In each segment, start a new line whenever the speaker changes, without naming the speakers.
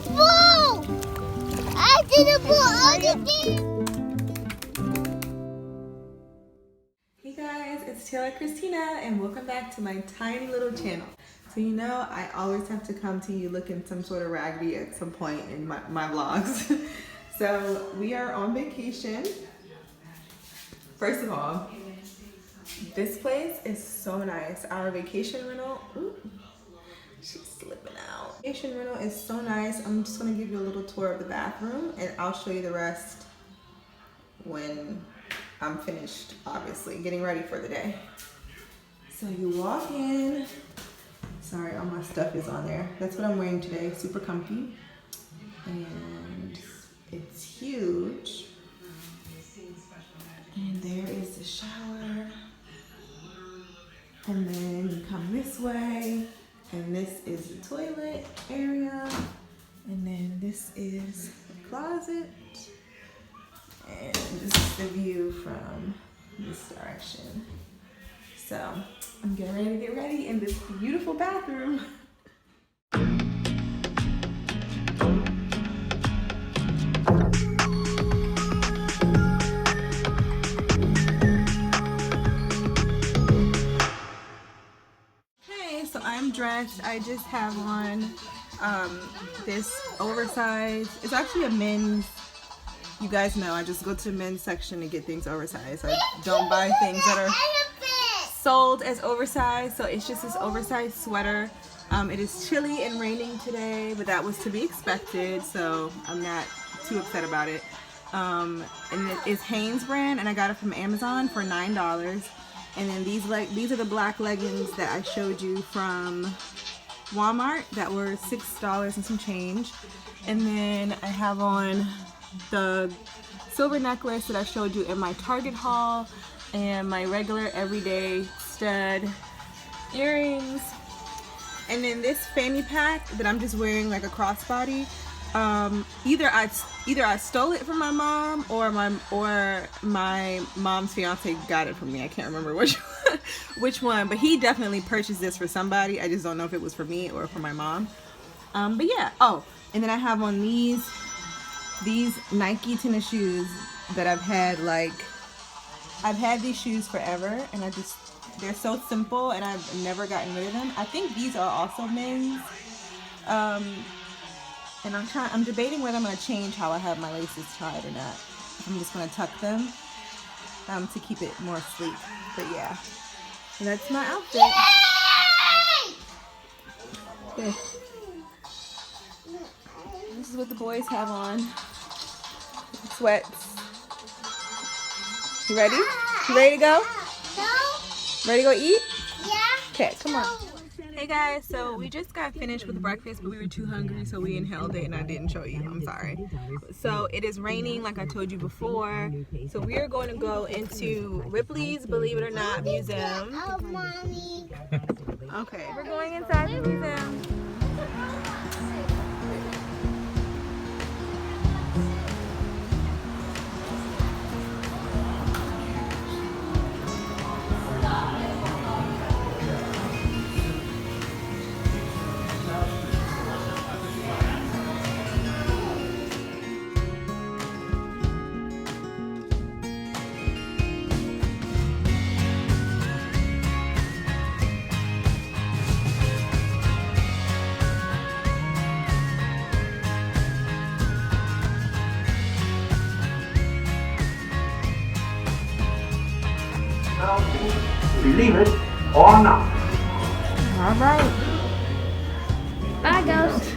the pool! I did the pool!
Hey guys, it's Taylor Christina and welcome back to my tiny little channel. So you know I always have to come to you looking some sort of raggedy at some point in my vlogs. So we are on vacation. First of all, this place is so nice. Our vacation rental, ooh, she's slipping out. Vacation rental is so nice. I'm just gonna give you a little tour of the bathroom and I'll show you the rest when I'm finished, obviously, getting ready for the day. So you walk in. Sorry, all my stuff is on there. That's what I'm wearing today, super comfy. And it's huge. And there is the shower. And then you come this way. And this is the toilet area. And then this is the closet. And this is the view from this direction. So I'm getting ready to get ready in this beautiful bathroom. Okay, so I'm dressed. I just have on this oversized, it's actually a men's. You guys know I just go to the men's section to get things oversized. I don't buy things that are sold as oversized, so it's just this oversized sweater. It is chilly and raining today, but that was to be expected, so I'm not too upset about it. And it is Hanes brand, and I got it from Amazon for $9. And then these are the black leggings that I showed you from Walmart that were $6 and some change. And then I have on the silver necklace that I showed you in my Target haul and my regular everyday stud earrings. And then this fanny pack that I'm just wearing like a crossbody. Either I stole it from my mom or my mom's fiance got it from me. I can't remember which one, but he definitely purchased this for somebody. I just don't know if it was for me or for my mom. But yeah. Oh, and then I have on these Nike tennis shoes that I've had these shoes forever, and they're so simple and I've never gotten rid of them. I think these are also men's. And I'm debating whether I'm gonna change how I have my laces tied or not. I'm just gonna tuck them to keep it more sleek. But yeah, so that's my outfit. Okay. This is what the boys have on. Sweats. You ready? You ready to go?
No.
Ready to go eat?
Yeah.
Okay, come on. Hey guys, so we just got finished with breakfast, but we were too hungry, so we inhaled it and I didn't show you. I'm sorry. So it is raining, like I told you before. So we are going to go into Ripley's, believe it or not, museum.
Oh, mommy.
Okay, we're going inside the museum.
Believe it or not.
All right.
Bye, Ghost.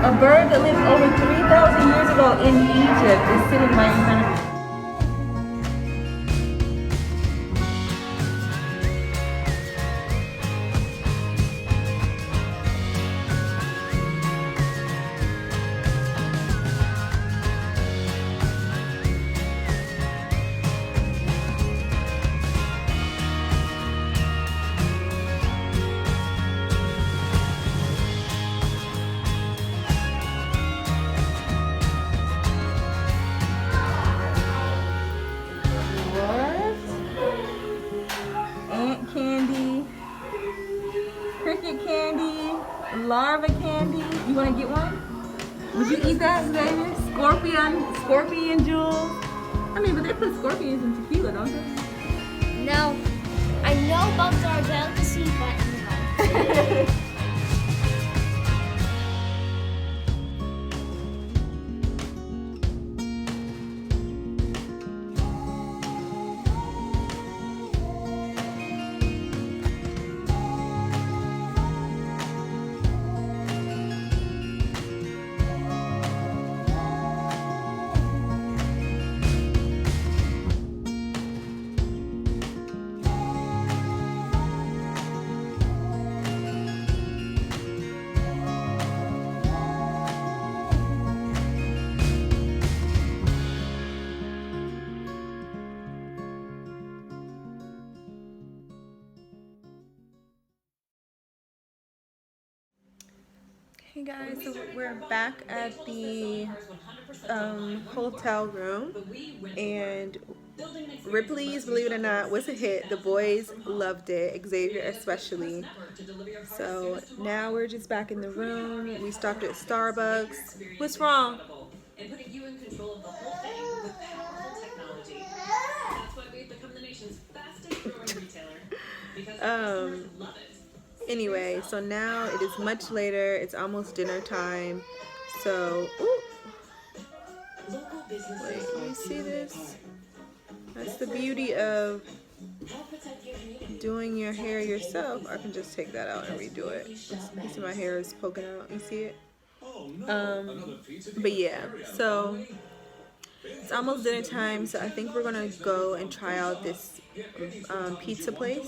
A bird that lived over 3,000 years ago in Egypt is sitting right in front of me. cricket candy, larva candy. You want to get one? Would you eat that, Xavier? Scorpion jewels. I mean, but they put scorpions in tequila, don't they?
No. I know about our delicacy, but no.
Hey guys, so we're back at the hotel room, and Ripley's, believe it or not, was a hit. The boys loved it, Xavier especially. So now we're just back in the room. We stopped at Starbucks. What's wrong? And putting you in control of the whole thing with powerful technology. That's why we've become the nation's fastest growing retailer, because customers love it. Anyway, so now it is much later. It's almost dinner time. So, ooh. Wait, you see this? That's the beauty of doing your hair yourself. I can just take that out and redo it. You see my hair is poking out. You see it? But yeah, so it's almost dinner time. So I think we're gonna go and try out this pizza place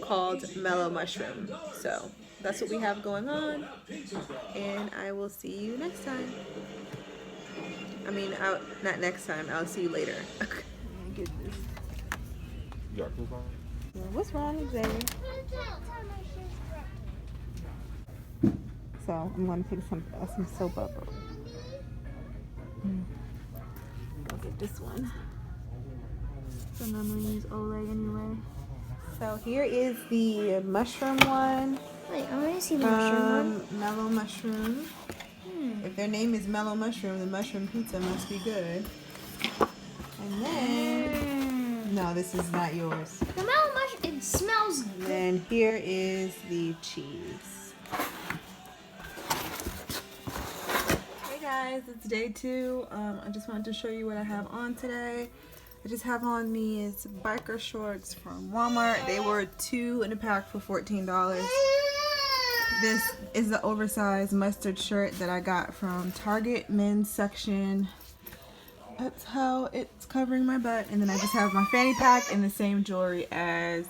called Mellow Mushroom. So that's what we have going on, and I will see you next time. I mean, not next time. I'll see you later. Get this.
You got clothes on?
Yeah, what's wrong, Xavier? So I'm gonna pick some soap up. I'll get this one. So I'm gonna use Olay anyway. So here is the mushroom one.
Wait, I want to see the mushroom one.
Mellow Mushroom. If their name is Mellow Mushroom, the mushroom pizza must be good. And then, no, this is not yours.
The mellow mushroom, it smells good.
And then here is the cheese. Hey guys, it's day 2. I just wanted to show you what I have on today. I just have on these biker shorts from Walmart. They were 2 in a pack for $14. This is the oversized mustard shirt that I got from Target men's section. That's how it's covering my butt. And then I just have my fanny pack and the same jewelry as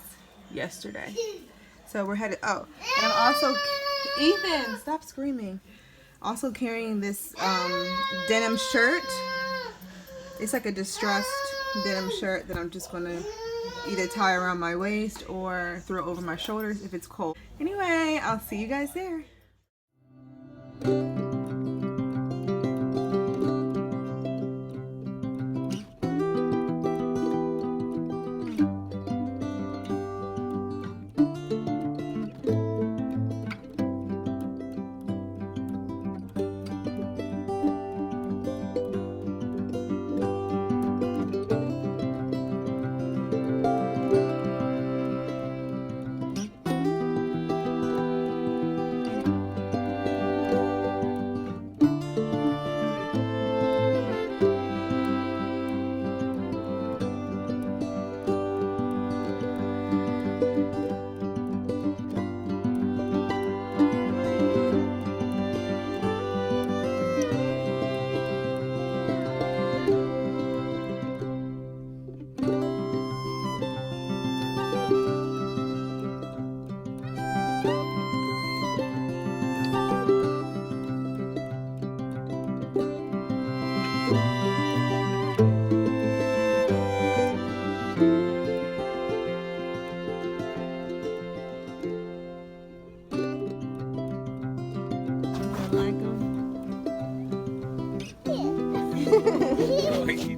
yesterday. So we're headed, oh, and I'm also, Ethan, stop screaming. Also carrying this denim shirt. It's like a distressed denim shirt that I'm just gonna either tie around my waist or throw over my shoulders if it's cold. Anyway, I'll see you guys there.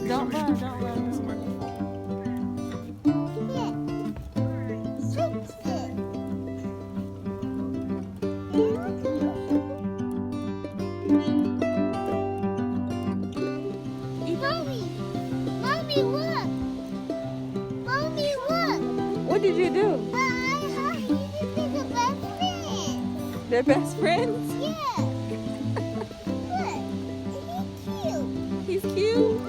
Don't run. They're best friends?
Yeah. Look. He's
He's
cute.
cute.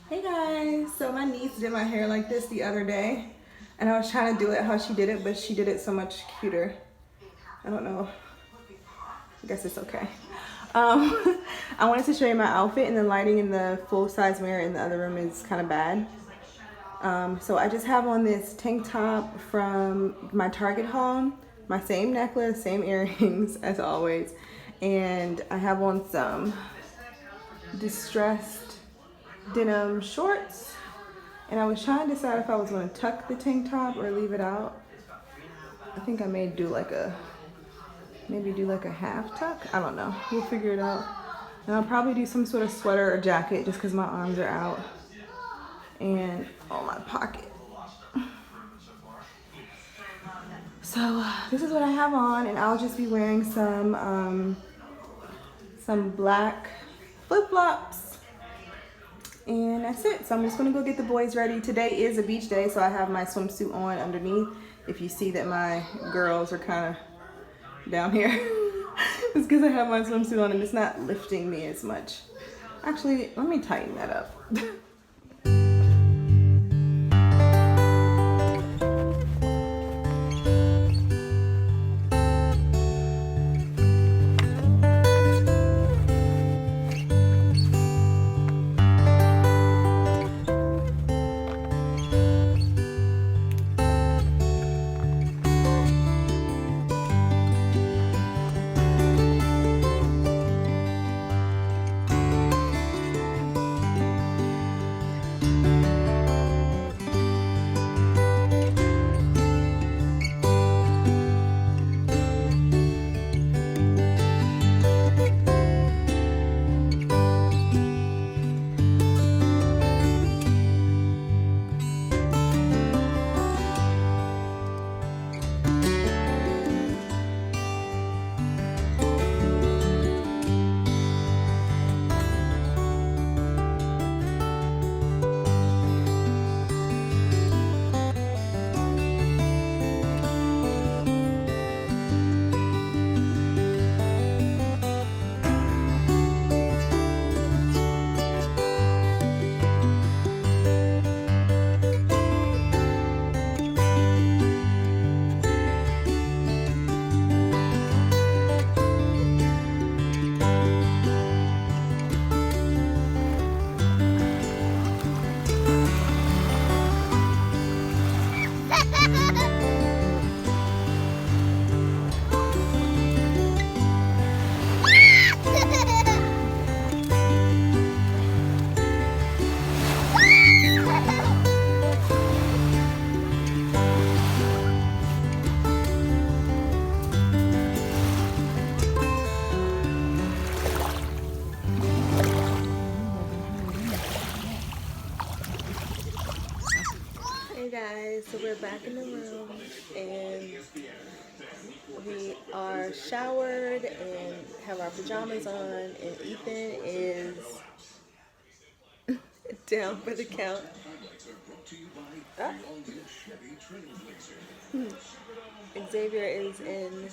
Hey guys, so my niece did my hair like this the other day, and I was trying to do it how she did it, but she did it so much cuter. I don't know. I guess it's okay. I wanted to show you my outfit, and the lighting in the full-size mirror in the other room is kind of bad. So I just have on this tank top from my Target haul, my same necklace, same earrings as always, and I have on some distressed denim shorts, and I was trying to decide if I was going to tuck the tank top or leave it out. I think I may do like a half tuck. I don't know, we'll figure it out. And I'll probably do some sort of sweater or jacket just because my arms are out and on my pocket. So this is what I have on, and I'll just be wearing some black flip-flops. And that's it. So I'm just gonna go get the boys ready. Today is a beach day, so I have my swimsuit on underneath. If you see that my girls are kind of down here, it's because I have my swimsuit on and it's not lifting me as much. Actually, let me tighten that up. Hey guys, so we're back in the room and we are showered and have our pajamas on, and Ethan is down for the count. Ah. Xavier is in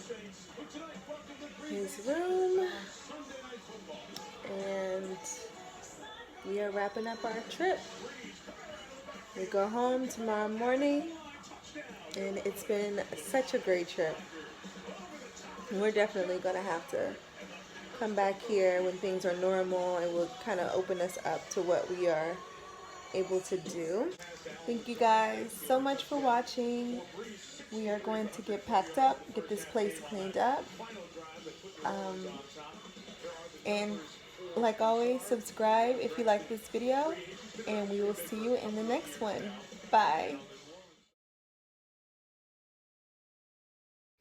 his room and we are wrapping up our trip. We go home tomorrow morning, and it's been such a great trip. We're definitely going to have to come back here when things are normal, and will kind of open us up to what we are able to do. Thank you guys so much for watching. We are going to get packed up, get this place cleaned up. And like always, subscribe if you like this video, and we will see you in the next one. Bye.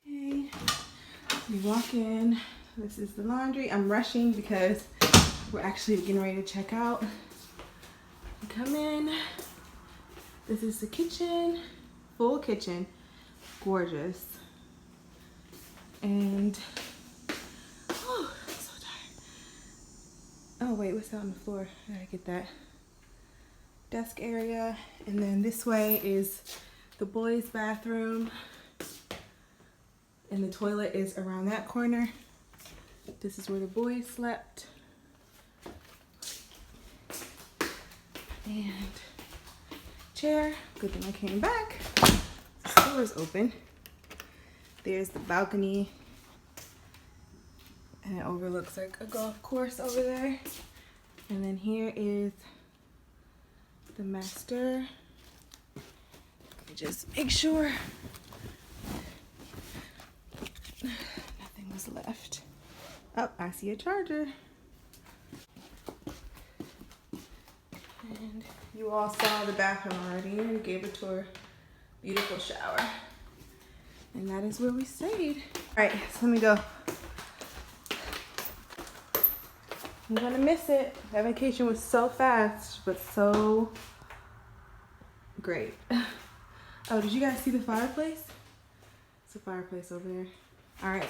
Okay, we walk in. This is the laundry. I'm rushing because we're actually getting ready to check out. Come in. This is the kitchen, full kitchen, gorgeous. And, oh, I'm so tired. Oh wait, what's that on the floor? I gotta get that. Desk area. And then this way is the boys' bathroom. And the toilet is around that corner. This is where the boys slept. And chair. Good thing I came back. The door is open. There's the balcony. And it overlooks like a golf course over there. And then here is the master. Let me just make sure nothing was left. Oh, I see a charger. And you all saw the bathroom already. We gave a tour. Beautiful shower. And that is where we stayed. All right, so let me go. I'm gonna miss it. That vacation was so fast, but so great. Oh, did you guys see the fireplace? It's a fireplace over there. All right.